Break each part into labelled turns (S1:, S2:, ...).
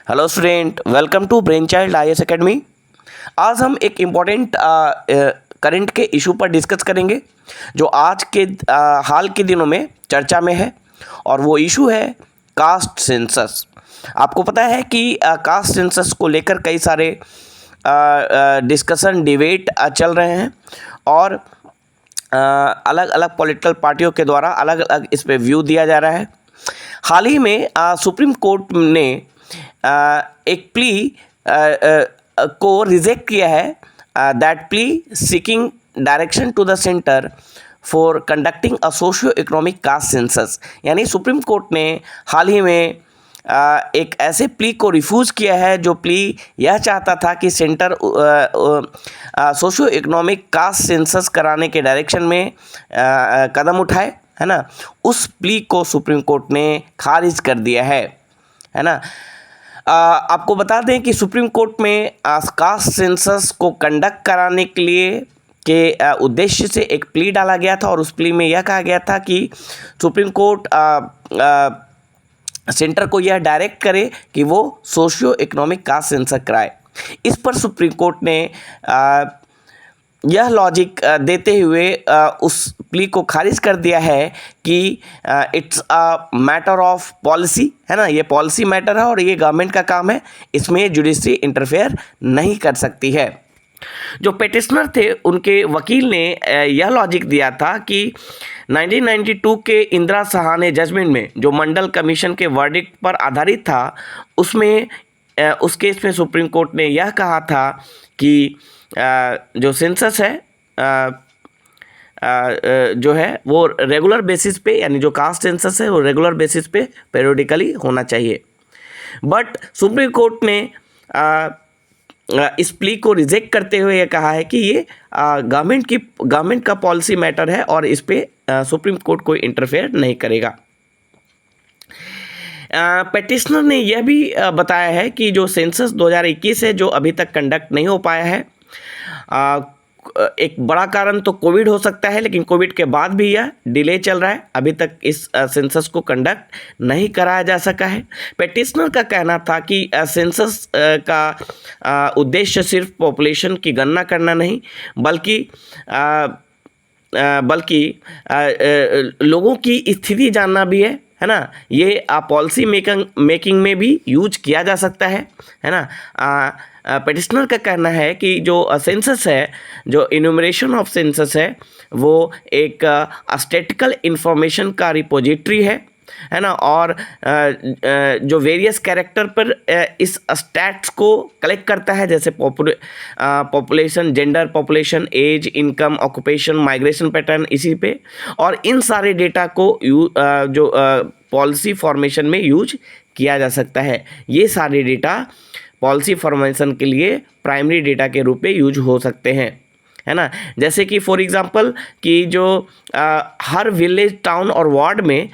S1: Hello student, welcome to brain child IAS academy. आज हम एक इम्पॉर्टेंट करंट के इशू पर डिस्कस करेंगे जो आज के हाल के दिनों में चर्चा में है, और वो इशू है कास्ट सेंसस। आपको पता है कि कास्ट सेंसस को लेकर कई सारे डिस्कशन डिबेट चल रहे हैं, और अलग अलग पॉलिटिकल पार्टियों के द्वारा अलग अलग इस पे व्यू दिया जा रहा है। हाल ही में सुप्रीम कोर्ट ने एक प्ली को रिजेक्ट किया है, that plea seeking direction to the centre for conducting a socio economic caste census. यानी सुप्रीम कोर्ट ने हाल ही में एक ऐसे प्ली को रिफ्यूज़ किया है जो प्ली यह चाहता था कि centre socio economic caste census कराने के डायरेक्शन में कदम उठाए, है ना। उस प्ली को सुप्रीम कोर्ट ने खारिज कर दिया है ना। आपको बता दें कि सुप्रीम कोर्ट में कास्ट सेंसस को कंडक्ट कराने के लिए के उद्देश्य से एक प्ली डाला गया था, और उस प्ली में यह कहा गया था कि सुप्रीम कोर्ट सेंटर को यह डायरेक्ट करे कि वो सोशियो इकोनॉमिक कास्ट सेंसस कराए। इस पर सुप्रीम कोर्ट ने यह लॉजिक देते हुए उस प्ली को खारिज कर दिया है कि it's a matter of policy, है ना। ये पॉलिसी मैटर है और ये गवर्नमेंट का काम है, इसमें जुडिशरी इंटरफेयर नहीं कर सकती है। जो पेटिशनर थे उनके वकील ने यह लॉजिक दिया था कि 1992 के इंदिरा सहाने जजमेंट में जो मंडल कमीशन के वर्डिक्ट पर आधारित था, उसमें उस केस में सुप्रीम कोर्ट ने यह कहा था कि जो सेंसस है जो है वो रेगुलर बेसिस पे, यानी जो कास्ट सेंसस है वो रेगुलर बेसिस पे पेरियोडिकली होना चाहिए। बट सुप्रीम कोर्ट ने इस प्ली को रिजेक्ट करते हुए ये कहा है कि ये गवर्नमेंट का पॉलिसी मैटर है और इस पे सुप्रीम कोर्ट कोई इंटरफेयर नहीं करेगा। पेटिशनर ने यह भी बताया है कि जो सेंसस 2021 है जो अभी तक कंडक्ट नहीं हो पाया है, एक बड़ा कारण तो कोविड हो सकता है, लेकिन कोविड के बाद भी यह डिले चल रहा है, अभी तक इस सेंसस को कंडक्ट नहीं कराया जा सका है। पेटिशनर का कहना था कि सेंसस का उद्देश्य सिर्फ पॉपुलेशन की गणना करना नहीं, बल्कि लोगों की स्थिति जानना भी है ना। ये पॉलिसी मेकिंग में भी यूज किया जा सकता है ना। पेटिशनर का कहना है कि जो सेंसस है, जो इन्यूमरेशन ऑफ सेंसस है, वो एक स्टैटिस्टिकल इंफॉर्मेशन का रिपोजिटरी है ना, और जो वेरियस कैरेक्टर पर इस स्टैट्स को कलेक्ट करता है, जैसे population, gender, population, age, income, occupation, migration pattern, इसी पे, और इन सारे डेटा को जो पॉलिसी फॉर्मेशन में यूज किया जा सकता है। ये सारे डेटा पॉलिसी फॉर्मेशन के लिए प्राइमरी डेटा के रूप में यूज हो सकते हैं, है ना। जैसे कि फॉर एग्जांपल कि जो हर विलेज, टाउन और वार्ड में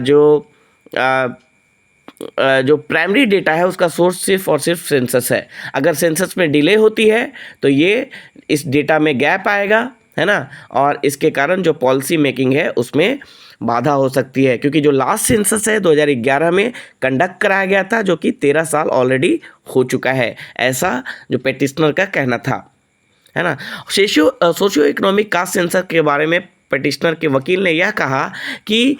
S1: जो प्राइमरी डेटा है उसका सोर्स सिर्फ और सिर्फ सेंसस है। अगर सेंसस में डिले होती है तो ये इस डेटा में गैप आएगा, है ना, और इसके कारण जो पॉलिसी मेकिंग है उसमें बाधा हो सकती है, क्योंकि जो लास्ट सेंसस है 2011 में कंडक्ट कराया गया था, जो कि 13 साल ऑलरेडी हो चुका है, ऐसा जो पेटिशनर का कहना था, है ना। सोशियो इकोनॉमिक कास्ट सेंसस के बारे में पेटिशनर के वकील ने यह कहा कि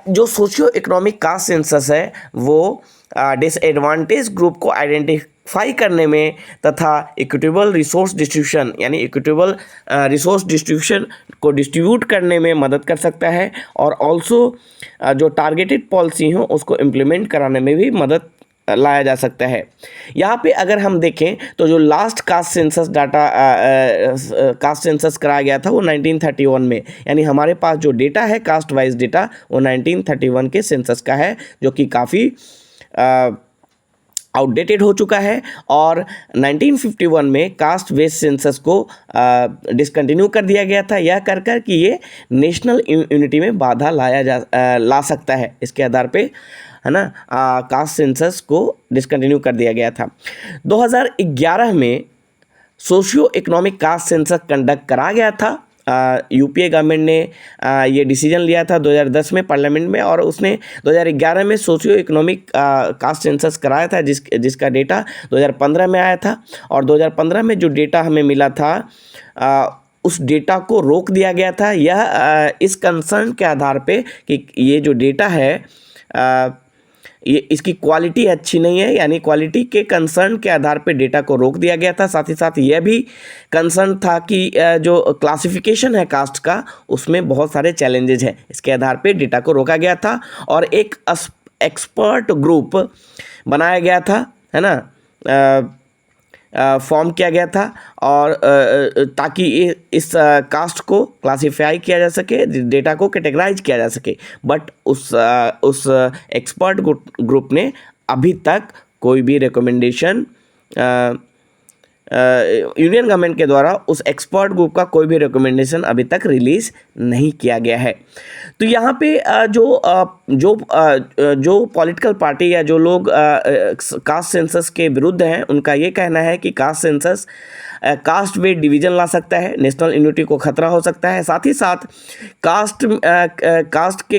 S1: जो सोशियो इकोनॉमिक कास्ट सेंसस है वो डिसएडवांटेज ग्रुप को आइडेंटिफाई करने में तथा इक्विटेबल रिसोर्स डिस्ट्रीब्यूशन, यानी इक्विटेबल रिसोर्स डिस्ट्रीब्यूशन को डिस्ट्रीब्यूट करने में मदद कर सकता है, और ऑल्सो जो टारगेटेड पॉलिसी हो उसको इम्प्लीमेंट कराने में भी मदद लाया जा सकता है। यहाँ पे अगर हम देखें तो जो लास्ट कास्ट सेंसस कराया गया था वो 1931 में, यानी हमारे पास जो डेटा है कास्ट वाइज डेटा वो 1931 के सेंसस का है, जो कि काफ़ी आउटडेटेड हो चुका है, और 1951 में कास्ट बेस्ड सेंसस को डिसकंटिन्यू कर दिया गया था, यह कर कि ये नेशनल यूनिटी में बाधा ला सकता है। इसके आधार पे, है ना, कास्ट सेंसस को डिसकंटिन्यू कर दिया गया था। 2011 में socio economic caste census conduct करा गया था, यूपीए गवर्नमेंट ने ये डिसीजन लिया था 2010 में पार्लियामेंट में, और उसने 2011 में सोशियो इकोनॉमिक कास्ट सेंसस कराया था, जिसका डेटा 2015 में आया था। और 2015 में जो डेटा हमें मिला था उस डेटा को रोक दिया गया था, यह इस कंसर्न के आधार पे कि ये जो डेटा है ये इसकी क्वालिटी अच्छी नहीं है, यानी क्वालिटी के कंसर्न के आधार पे डेटा को रोक दिया गया था। साथ ही साथ यह भी कंसर्न था कि जो क्लासिफिकेशन है कास्ट का उसमें बहुत सारे चैलेंजेज हैं, इसके आधार पे डेटा को रोका गया था। और एक एक्सपर्ट ग्रुप बनाया गया था, है ना, फॉर्म किया गया था, और ताकि इस कास्ट को क्लासीफाई किया जा सके, डेटा को कैटेगराइज किया जा सके। बट उस एक्सपर्ट ग्रुप ने अभी तक कोई भी रिकमेंडेशन यूनियन गवर्नमेंट के द्वारा उस एक्सपर्ट ग्रुप का कोई भी रिकमेंडेशन अभी तक रिलीज़ नहीं किया गया है। तो यहाँ पे जो पॉलिटिकल पार्टी या जो लोग कास्ट सेंसस के विरुद्ध हैं, उनका ये कहना है कि कास्ट सेंसस कास्ट में डिवीज़न ला सकता है, नेशनल यूनिटी को खतरा हो सकता है। साथ ही साथ कास्ट के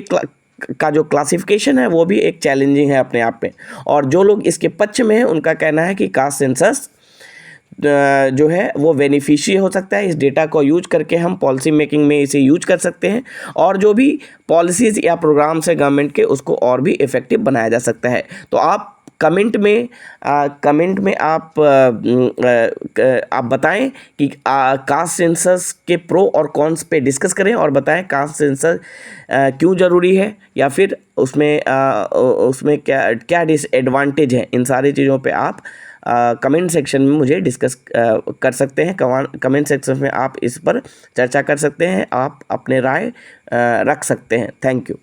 S1: का जो क्लासिफिकेशन है वो भी एक चैलेंजिंग है अपने आप में। और जो लोग इसके पक्ष में हैं उनका कहना है कि कास्ट सेंसस जो है वो बेनिफिशियल हो सकता है, इस डेटा को यूज करके हम पॉलिसी मेकिंग में इसे यूज कर सकते हैं, और जो भी पॉलिसीज़ या प्रोग्राम्स है गवर्नमेंट के उसको और भी इफ़ेक्टिव बनाया जा सकता है। तो आप कमेंट में आप बताएं कि कास्ट सेंसस के प्रो और कॉन्स पे डिस्कस करें, और बताएं कास्ट सेंसस क्यों ज़रूरी है, या फिर उसमें क्या डिसएडवांटेज है। इन सारी चीज़ों पे आप कमेंट सेक्शन में मुझे डिस्कस कर सकते हैं। कमेंट सेक्शन में आप इस पर चर्चा कर सकते हैं, आप अपने राय रख सकते हैं। Thank you.